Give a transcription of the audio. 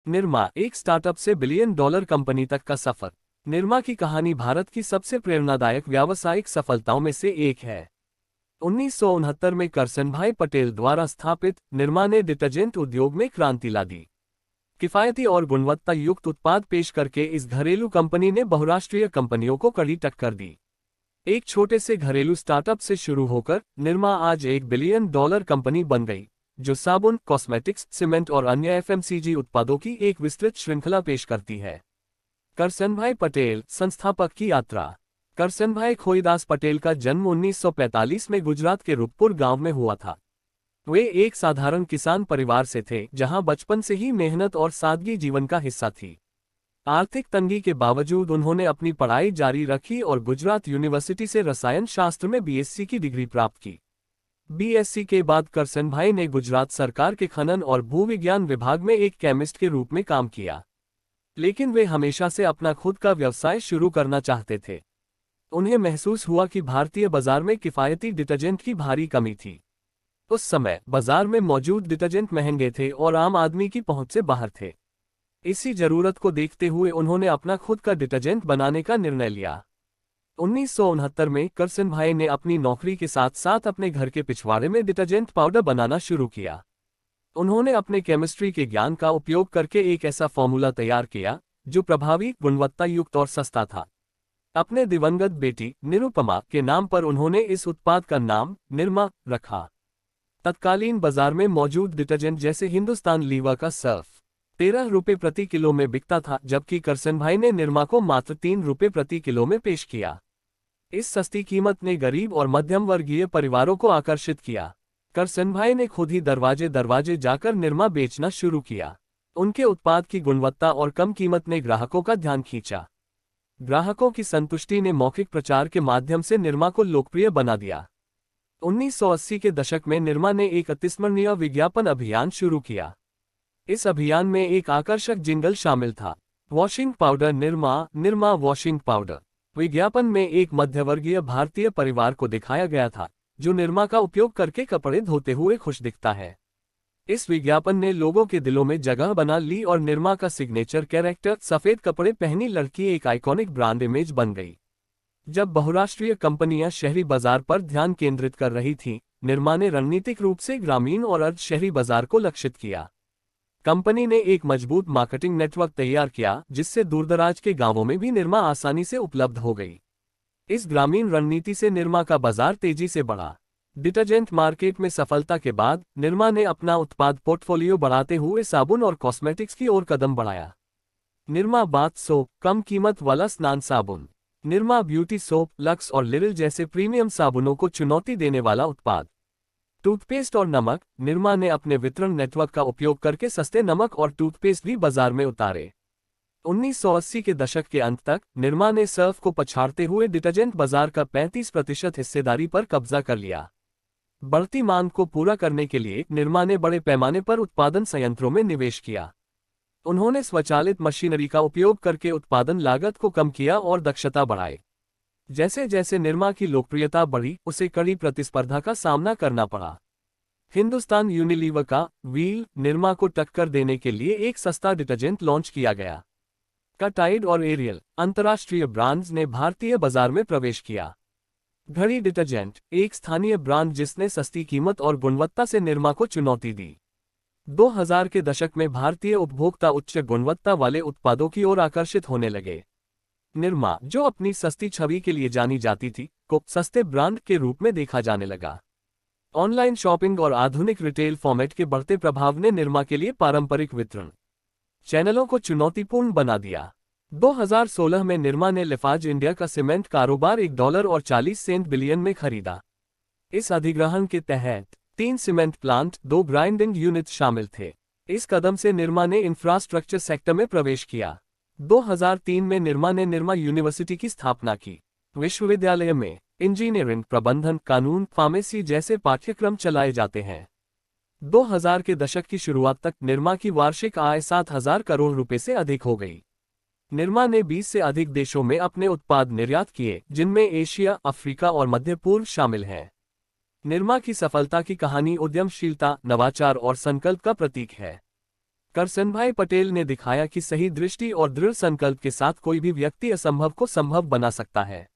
निरमा, एक स्टार्टअप से billion dollar company तक का सफर। निरमा की कहानी भारत की सबसे प्रेरणादायक व्यावसायिक सफलताओं में से एक है। 1969 में करसनभाई पटेल द्वारा स्थापित निरमा ने डिटर्जेंट उद्योग में क्रांति ला दी। किफायती और गुणवत्ता युक्त उत्पाद पेश करके इस घरेलू कंपनी ने बहुराष्ट्रीय कंपनियों को कड़ी टक्कर दी। एक छोटे से घरेलू स्टार्टअप से शुरू होकर निरमा आज एक बिलियन डॉलर कंपनी बन गई, जो साबुन, कॉस्मेटिक्स, सीमेंट और अन्य एफएमसीजी उत्पादों की एक विस्तृत श्रृंखला पेश करती है। करसनभाई पटेल, संस्थापक की यात्रा। करसनभाई खोईदास पटेल का जन्म 1945 में गुजरात के रूपपुर गांव में हुआ था। वे एक साधारण किसान परिवार से थे, जहां बचपन से ही मेहनत और सादगी जीवन का हिस्सा थी। आर्थिक तंगी के बावजूद उन्होंने अपनी पढ़ाई जारी रखी और गुजरात यूनिवर्सिटी से रसायन शास्त्र में बीएससी की डिग्री प्राप्त की। बीएससी के बाद करसनभाई ने गुजरात सरकार के खनन और भूविज्ञान विभाग में एक केमिस्ट के रूप में काम किया, लेकिन वे हमेशा से अपना खुद का व्यवसाय शुरू करना चाहते थे। उन्हें महसूस हुआ कि भारतीय बाजार में किफायती डिटर्जेंट की भारी कमी थी। उस समय बाजार में मौजूद डिटर्जेंट महंगे थे और आम आदमी की पहुंच से बाहर थे। इसी जरूरत को देखते हुए उन्होंने अपना खुद का डिटर्जेंट बनाने का निर्णय लिया। 1969 में करसनभाई ने अपनी नौकरी के साथ साथ अपने घर के पिछवाड़े में डिटर्जेंट पाउडर बनाना शुरू किया। उन्होंने अपने केमिस्ट्री के ज्ञान का उपयोग करके एक ऐसा फॉर्मूला तैयार किया जो प्रभावी, गुणवत्ता युक्त और सस्ता था। अपने दिवंगत बेटी निरुपमा के नाम पर उन्होंने इस उत्पाद का नाम निरमा रखा। तत्कालीन बाजार में मौजूद डिटर्जेंट जैसे हिंदुस्तान लीवर का सर्फ 13 रुपये प्रति किलो में बिकता था, जबकि करसनभाई ने निरमा को मात्र 3 रुपये प्रति किलो में पेश किया। इस सस्ती कीमत ने गरीब और मध्यम वर्गीय परिवारों को आकर्षित किया। करसनभाई ने खुद ही दरवाजे दरवाजे जाकर निरमा बेचना शुरू किया। उनके उत्पाद की गुणवत्ता और कम कीमत ने ग्राहकों का ध्यान खींचा। ग्राहकों की संतुष्टि ने मौखिक प्रचार के माध्यम से निरमा को लोकप्रिय बना दिया। 1980 के दशक में निरमा ने एक अविस्मरणीय विज्ञापन अभियान शुरू किया। इस अभियान में एक आकर्षक जिंगल शामिल था, washing powder Nirma, Nirma washing powder. विज्ञापन में एक मध्यवर्गीय भारतीय परिवार को दिखाया गया था, जो निरमा का उपयोग करके कपड़े धोते हुए खुश दिखता है। इस विज्ञापन ने लोगों के दिलों में जगह बना ली और निरमा का सिग्नेचर कैरेक्टर, सफेद कपड़े पहनी लड़की, एक आइकॉनिक ब्रांड इमेज बन गई। जब बहुराष्ट्रीय कंपनियां शहरी बाजार पर ध्यान केंद्रित कर रही थीं, निरमा ने रणनीतिक रूप से ग्रामीण और अर्ध शहरी बाजार को लक्षित किया। कंपनी ने एक मजबूत मार्केटिंग नेटवर्क तैयार किया, जिससे दूरदराज के गांवों में भी निरमा आसानी से उपलब्ध हो गई। इस ग्रामीण रणनीति से निरमा का बाजार तेजी से बढ़ा। डिटर्जेंट मार्केट में सफलता के बाद निरमा ने अपना उत्पाद पोर्टफोलियो बढ़ाते हुए साबुन और कॉस्मेटिक्स की ओर कदम बढ़ाया। निरमा बाथ सोप, कम कीमत वाला स्नान साबुन। निरमा ब्यूटी सोप, लक्स और लिरिल जैसे प्रीमियम साबुनों को चुनौती देने वाला उत्पाद। टूथपेस्ट और नमक। निरमा ने अपने वितरण नेटवर्क का उपयोग करके सस्ते नमक और टूथपेस्ट भी बाजार में उतारे। 1980 के दशक के अंत तक निरमा ने सर्फ को पछाड़ते हुए डिटर्जेंट बाजार का 35% हिस्सेदारी पर कब्जा कर लिया। बढ़ती मांग को पूरा करने के लिए निरमा ने बड़े पैमाने पर उत्पादन संयंत्रों में निवेश किया। उन्होंने स्वचालित मशीनरी का उपयोग करके उत्पादन लागत को कम किया और दक्षता बढ़ाई। जैसे जैसे निरमा की लोकप्रियता बढ़ी, उसे कड़ी प्रतिस्पर्धा का सामना करना पड़ा। हिंदुस्तान यूनिलीवर का व्हील निरमा को टक्कर देने के लिए एक सस्ता डिटर्जेंट लॉन्च किया गया। टाइड और एरियल अंतर्राष्ट्रीय ब्रांड्स ने भारतीय बाजार में प्रवेश किया। घड़ी डिटर्जेंट, एक स्थानीय ब्रांड जिसने सस्ती कीमत और गुणवत्ता से निरमा को चुनौती दी। 2000 के दशक में भारतीय उपभोक्ता उच्च गुणवत्ता वाले उत्पादों की ओर आकर्षित होने लगे। निरमा, जो अपनी सस्ती छवि के लिए जानी जाती थी, को सस्ते ब्रांड के रूप में देखा जाने लगा। ऑनलाइन शॉपिंग और आधुनिक रिटेल फॉर्मेट के बढ़ते प्रभाव ने निरमा के लिए पारंपरिक वितरण चैनलों को चुनौतीपूर्ण बना दिया। 2016 में निरमा ने लेफार्ज इंडिया का सीमेंट कारोबार $1.40 बिलियन में खरीदा। इस अधिग्रहण के तहत 3 सीमेंट प्लांट, 2 ग्राइंडिंग यूनिट शामिल थे। इस कदम से निरमा ने इंफ्रास्ट्रक्चर सेक्टर में प्रवेश किया। 2003 में निरमा ने निरमा यूनिवर्सिटी की स्थापना की। विश्वविद्यालय में इंजीनियरिंग, प्रबंधन, कानून, फार्मेसी जैसे पाठ्यक्रम चलाए जाते हैं। 2000 के दशक की शुरुआत तक निरमा की वार्षिक आय 7,000 करोड़ रुपए से अधिक हो गई। निरमा ने 20 से अधिक देशों में अपने उत्पाद निर्यात किए, जिनमें एशिया, अफ्रीका और मध्य पूर्व शामिल हैं। निरमा की सफलता की कहानी उद्यमशीलता, नवाचार और संकल्प का प्रतीक है। करसनभाई पटेल ने दिखाया कि सही दृष्टि और दृढ़ संकल्प के साथ कोई भी व्यक्ति असंभव को संभव बना सकता है।